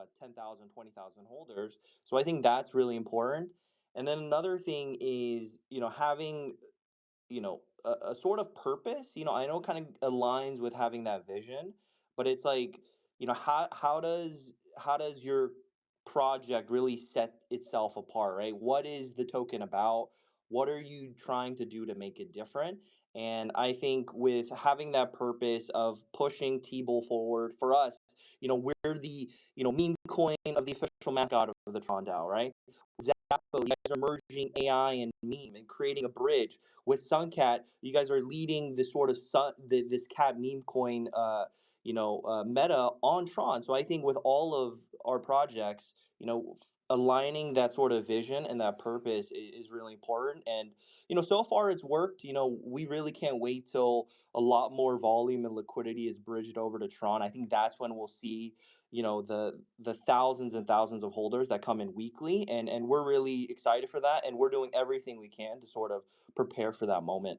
at 10,000, 20,000 holders. So I think that's really important. And then another thing is, having, a sort of purpose. I know it kind of aligns with having that vision, but it's like, how does your project really set itself apart, right? What is the token about? What are you trying to do to make it different? And I think with having that purpose of pushing T-Bull forward for us, we're the, meme coin of the official mascot of the Tron DAO, right? Zappo, you guys are merging AI and meme and creating a bridge. With Suncat, you guys are leading this sort of this cat meme coin, meta on Tron. So I think with all of our projects, aligning that sort of vision and that purpose is really important. And so far it's worked. We really can't wait till a lot more volume and liquidity is bridged over to Tron. I think that's when we'll see the thousands and thousands of holders that come in weekly, and we're really excited for that, and we're doing everything we can to sort of prepare for that moment.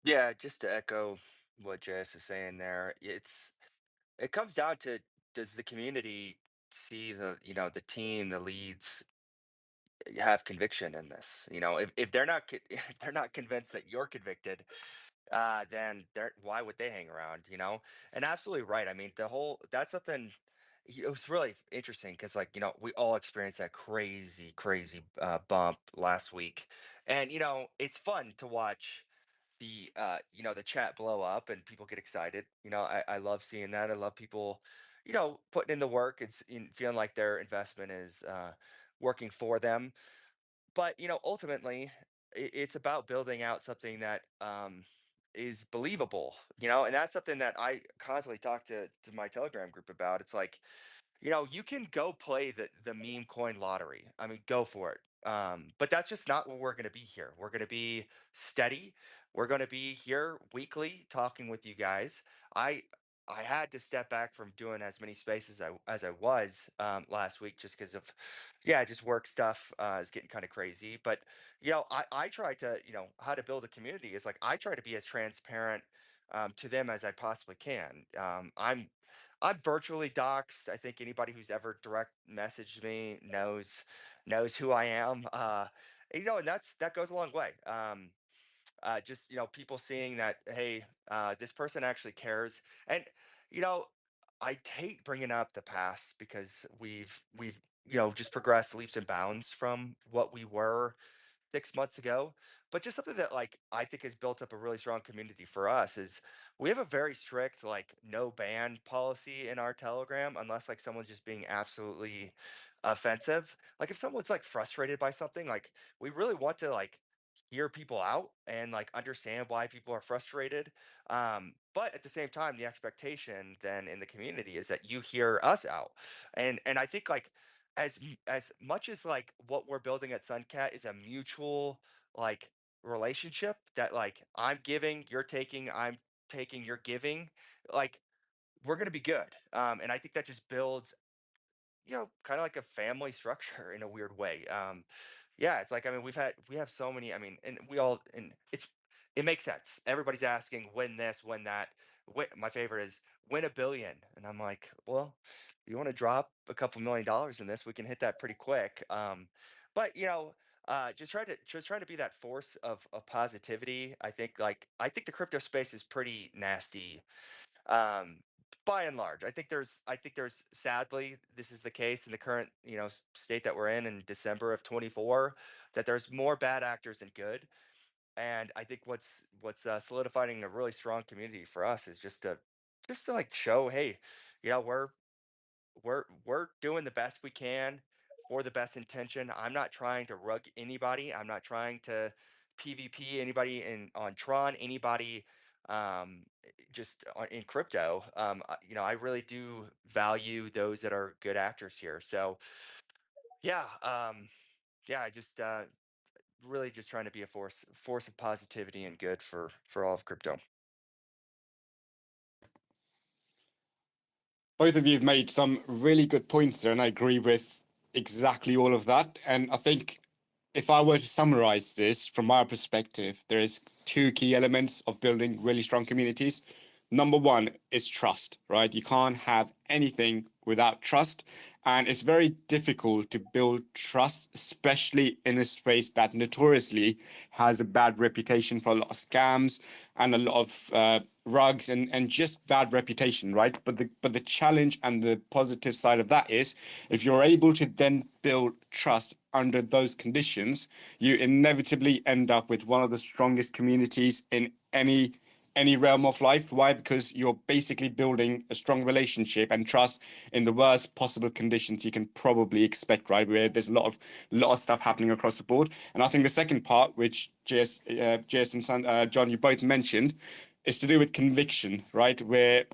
Yeah, just to echo what JS is saying there, it comes down to, does the community see the team, the leads have conviction in this? If they're not if they're not convinced that you're convicted, then why would they hang around? And absolutely right. I mean, the whole that's something. It was really interesting because, like, we all experienced that crazy, crazy bump last week, and it's fun to watch the chat blow up and people get excited. I love seeing that. I love people putting in the work and feeling like their investment is working for them. But ultimately, it's about building out something that is believable. And that's something that I constantly talk to my Telegram group about. It's like, you can go play the meme coin lottery. I mean, go for it. But that's just not what we're going to be here. We're going to be steady. We're going to be here weekly talking with you guys. I I had to step back from doing as many spaces as I was last week just because of, yeah, just work stuff is getting kind of crazy. But I try to, how to build a community is like I try to be as transparent to them as I possibly can. I'm virtually doxxed. I think anybody who's ever direct messaged me knows who I am. And that goes a long way. Just people seeing that, hey, this person actually cares. And you know I hate bringing up the past because we've just progressed leaps and bounds from what we were 6 months ago. But just something that, like, I think has built up a really strong community for us is we have a very strict, like, no ban policy in our Telegram unless, like, someone's just being absolutely offensive. Like, if someone's, like, frustrated by something, like, we really want to, like, hear people out and, like, understand why people are frustrated. But at the same time, the expectation then in the community is that you hear us out. And I think, like, as much as, like, what we're building at Suncat is a mutual, like, relationship that, like, I'm giving, you're taking, I'm taking, you're giving, like, we're gonna be good. And I think that just builds, kind of like a family structure in a weird way. Yeah, it's like, I mean, we have so many, I mean, and it makes sense. Everybody's asking when this, when that. My favorite is win 1 billion. And I'm like, well, you want to drop a couple $1 million in this, we can hit that pretty quick. But just trying to be that force of positivity. I think the crypto space is pretty nasty, um, by and large. I think there's sadly this is the case in the current state that we're in December of 24, that there's more bad actors than good. And I think what's solidifying a really strong community for us is just to like show, hey, we're doing the best we can for the best intention. I'm not trying to rug anybody. I'm not trying to PvP anybody on Tron, anybody just in crypto. I really do value those that are good actors here. So yeah, yeah, I just really just trying to be a force of positivity and good for all of crypto. Both of you have made some really good points there, and I agree with exactly all of that. And I think if I were to summarize this from my perspective, there is two key elements of building really strong communities. number one is trust, right? You can't have anything without trust. And it's very difficult to build trust, especially in a space that notoriously has a bad reputation for a lot of scams and a lot of rugs and just bad reputation, right? But the challenge and the positive side of that is if you're able to then build trust under those conditions, you inevitably end up with one of the strongest communities in any realm of life. Why? Because you're basically building a strong relationship and trust in the worst possible conditions you can probably expect, right? Where there's a lot of stuff happening across the board. And I think the second part, which JS and John, you both mentioned, is to do with conviction, right? Where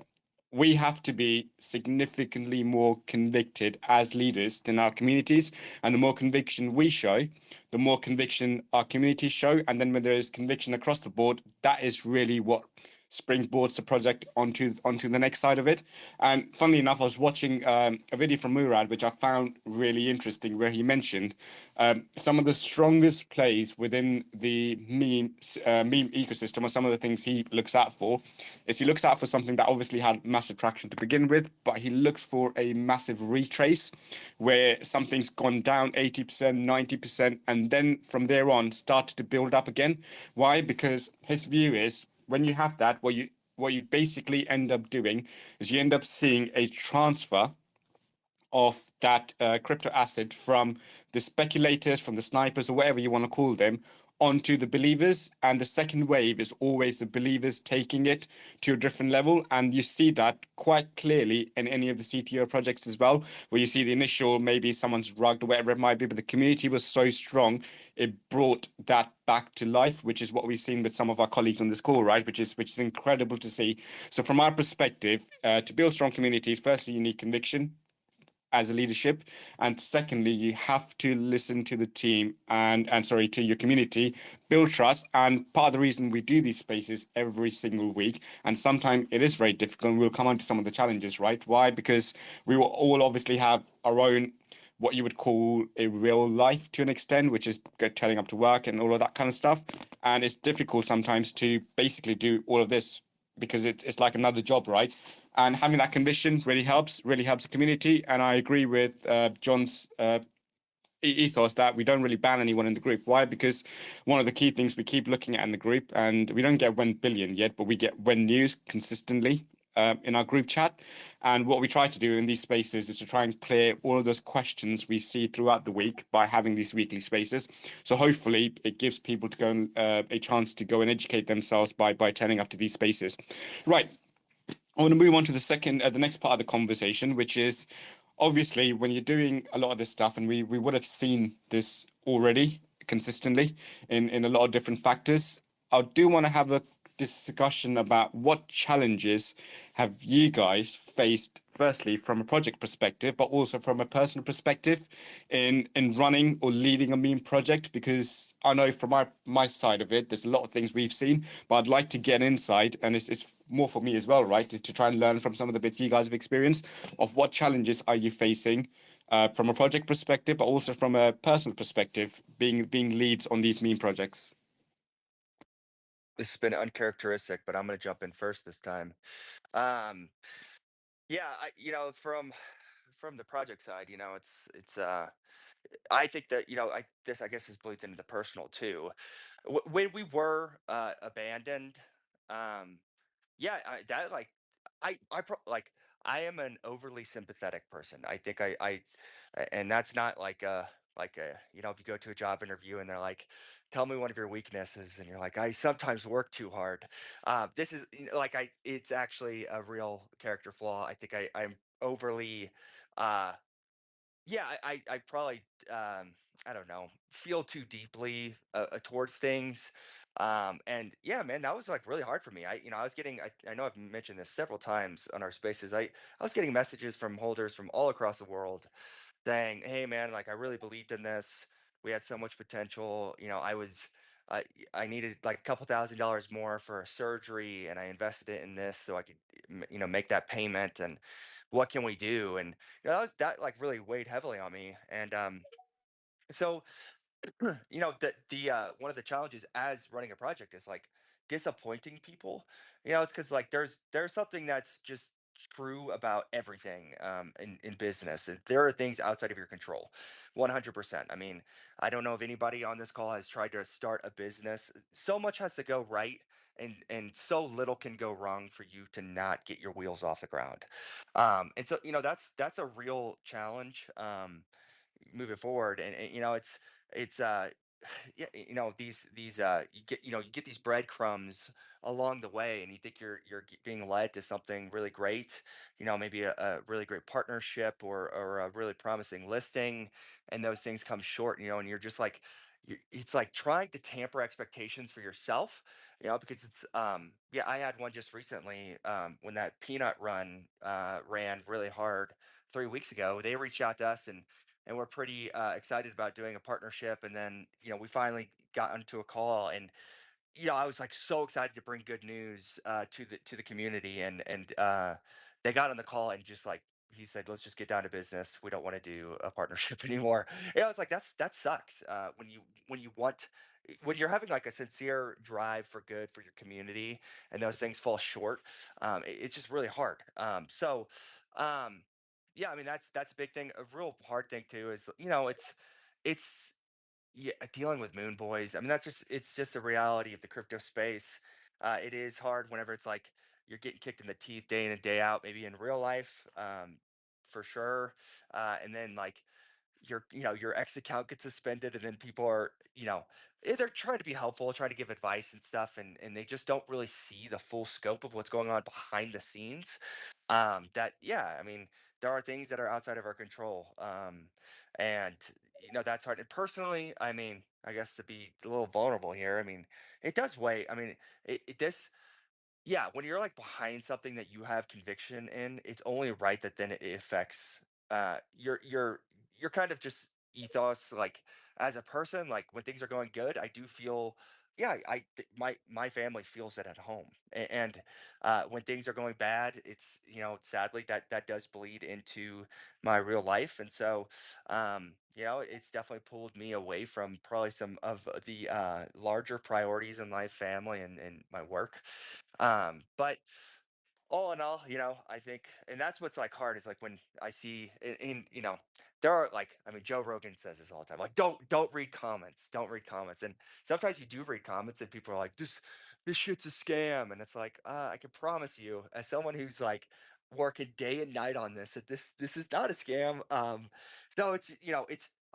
we have to be significantly more convicted as leaders in our communities. And the more conviction we show, the more conviction our communities show. And then when there is conviction across the board, that is really what springboards the project onto the next side of it. And funnily enough, I was watching a video from Murad, which I found really interesting, where he mentioned some of the strongest plays within the meme ecosystem, or some of the things he looks out for, is he looks out for something that obviously had massive traction to begin with, but he looks for a massive retrace where something's gone down 80%, 90%, and then from there on started to build up again. Why? Because his view is when you have that, what you basically end up doing is you end up seeing a transfer of that crypto asset from the speculators, from the snipers, or whatever you want to call them, onto the believers. And the second wave is always the believers taking it to a different level. And you see that quite clearly in any of the CTO projects as well, where you see the initial, maybe someone's rugged or whatever it might be, but the community was so strong, it brought that back to life, which is what we've seen with some of our colleagues on this call, right? Which is incredible to see. So from our perspective, to build strong communities, firstly, you need conviction as a leadership, and secondly you have to listen to the team and sorry, to your community, build trust. And part of the reason we do these spaces every single week, and sometimes it is very difficult, and we'll come on to some of the challenges, right? Why? Because we will all obviously have our own, what you would call a real life to an extent, which is turning up to work and all of that kind of stuff. And it's difficult sometimes to basically do all of this because it's like another job, right? And having that conviction really helps the community. And I agree with John's ethos that we don't really ban anyone in the group. Why? Because one of the key things we keep looking at in the group, and we don't get 1 billion yet, but we get when news consistently in our group chat. And what we try to do in these spaces is to try and clear all of those questions we see throughout the week by having these weekly spaces. So hopefully it gives people to go and, a chance to go and educate themselves by turning up to these spaces. Right. I want to move on to the next part of the conversation, which is obviously when you're doing a lot of this stuff, and we would have seen this already consistently in a lot of different factors. I do want to have a discussion about what challenges have you guys faced, firstly from a project perspective, but also from a personal perspective in running or leading a meme project. Because I know from my side of it, there's a lot of things we've seen, but I'd like to get inside, and it's more for me as well, right? To try and learn from some of the bits you guys have experienced of what challenges are you facing from a project perspective, but also from a personal perspective, being leads on these meme projects. This has been uncharacteristic, but I'm gonna jump in first this time. Um, yeah, from the project side, it's I think that I guess this bleeds into the personal too. When we were abandoned, um, yeah, that like like I am an overly sympathetic person. I think and that's not like a if you go to a job interview and they're like, tell me one of your weaknesses, and you're like, I sometimes work too hard. This is like it's actually a real character flaw. I think I'm overly uh yeah, I probably I don't know, feel too deeply towards things. And yeah, man, that was like really hard for me. I was getting I know I've mentioned this several times on our spaces. I was getting messages from holders from all across the world saying, "Hey, man, like I really believed in this. We had so much potential. I needed like a couple $1,000s more for a surgery, and I invested it in this so I could, make that payment. And what can we do?" And that like really weighed heavily on me. And so the one of the challenges as running a project is like disappointing people, it's because like there's something that's just true about everything in business. There are things outside of your control, 100%. I mean, I don't know if anybody on this call has tried to start a business. So much has to go right, and so little can go wrong for you to not get your wheels off the ground. And so that's a real challenge. Moving forward, and it's yeah, you get these breadcrumbs along the way, and you think being led to something really great, maybe a really great partnership, or a really promising listing, and those things come short, and you're just like, it's like trying to tamper expectations for yourself, because it's yeah, I had one just recently, when that peanut run ran really hard 3 weeks ago. They reached out to us, and we're pretty excited about doing a partnership. And then, we finally got onto a call, and I was like so excited to bring good news to the community, and they got on the call, and just like he said, let's just get down to business. We don't want to do a partnership anymore. It's like that sucks. When you're having like a sincere drive for good for your community, and those things fall short, it's just really hard. Um, yeah, I mean that's a big thing. A real hard thing too is, it's yeah, dealing with moon boys. I mean, it's just a reality of the crypto space. It is hard whenever it's like you're getting kicked in the teeth day in and day out, maybe in real life, for sure. And then like your X account gets suspended, and then people are, they're trying to be helpful, trying to give advice and stuff, and they just don't really see the full scope of what's going on behind the scenes. That Yeah, I mean, there are things that are outside of our control. And that's hard. And personally, I mean, I guess to be a little vulnerable here, I mean, it does weigh. I mean, this yeah, when you're like behind something that you have conviction in, it's only right that then it affects your kind of just ethos, like as a person. Like when things are going good, I do feel, yeah, my family feels it at home. And when things are going bad, it's, sadly that does bleed into my real life. And so it's definitely pulled me away from probably some of the larger priorities in life, family, and my work. But all in all, I think, and that's what's like hard is like when I see there are like, I mean, Joe Rogan says this all the time, like, don't read comments, don't read comments. And sometimes you do read comments, and people are like, this shit's a scam. And it's like, I can promise you, as someone who's like working day and night on this, that this is not a scam. So it's,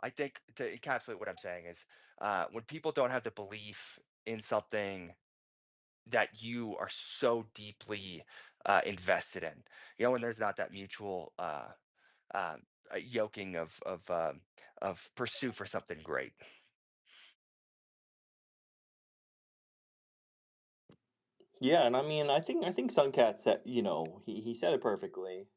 I think, to encapsulate what I'm saying is, when people don't have the belief in something that you are so deeply invested in. When there's not that mutual uh, yoking of pursuit for something great. Yeah, and I mean, I think Suncat said, he said it perfectly.